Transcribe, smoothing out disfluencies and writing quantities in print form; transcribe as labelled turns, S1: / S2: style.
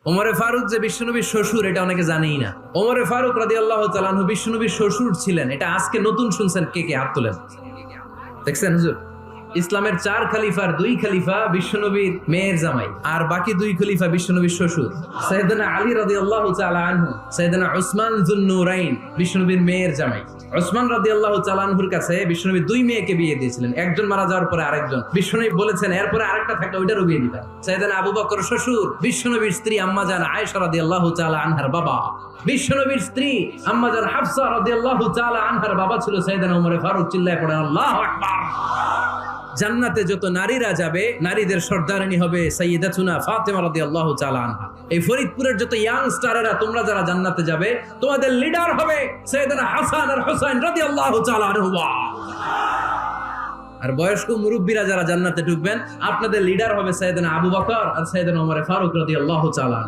S1: ওমরে ফারুক যে বিশ্বনবীর শ্বশুর এটা অনেকে জানেই না। ওমরে ফারুক রাদিয়াল্লাহু তাআলা আনহু বিশ্বনবীর শ্বশুর ছিলেন, এটা আজকে নতুন শুনছেন। কে কে হাত তোলেন? দেখছেন হুজুর, ইসলামের 4 খলিফার 2 খলিফা বিশ্বনবীর মেয়ের জামাই, আর বাকি 2 খলিফা বিশ্বনবীর শ্বশুর। সাইয়েদনা আলী রাদিয়াল্লাহু তাআলা আনহু, সাইয়েদনা উসমান যুন-নূরাইন বিশ্বনবীর মেয়ের জামাই। উসমান রাদিয়াল্লাহু তাআলা আনহুর কাছে বিশ্বনবী 2 মেয়েকে বিয়ে দিয়েছিলেন, একজন মারা যাওয়ার পরে আরেকজন। বিশ্বনবী বলেছেন এরপরে আরেকটা থাকলে ওইটারও বিয়ে দিবেন। সাইয়েদনা আবু বকর শ্বশুর, বিশ্বনবীর স্ত্রী আম্মা জান আয়েশা রাদিয়াল্লাহু তাআলা আনহার বাবা। বিশ্বনবীর স্ত্রী আম্মা জান হাফসা রাদিয়াল্লাহু তাআলা আনহার বাবা ছিল সাইয়েদনা ওমর ফারুক। চিল্লায় পড়েন আল্লাহু আকবার। জান্নাতে যত নারীরা যাবে, নারীদের সর্দারিনী হবে সাইয়্যিদাতুনা ফাতেমা রাদিয়াল্লাহু তাআলা আনহা। এই ফরিদপুরের যত ইয়াং স্টারেরা তোমরা যারা জান্নাতে যাবে, তোমাদের লিডার হবে সাইয়েদনা হাসান আর হুসাইন রাদিয়াল্লাহু তাআলা আনহুমা। আর বয়স্ক মুরব্বীরা যারা জান্নাতে ঢুকবেন, আপনাদের লিডার হবে সাইয়েদনা আবু বকর আর সাইয়েদনা ওমর ফারুক রাদিয়াল্লাহু তাআলা।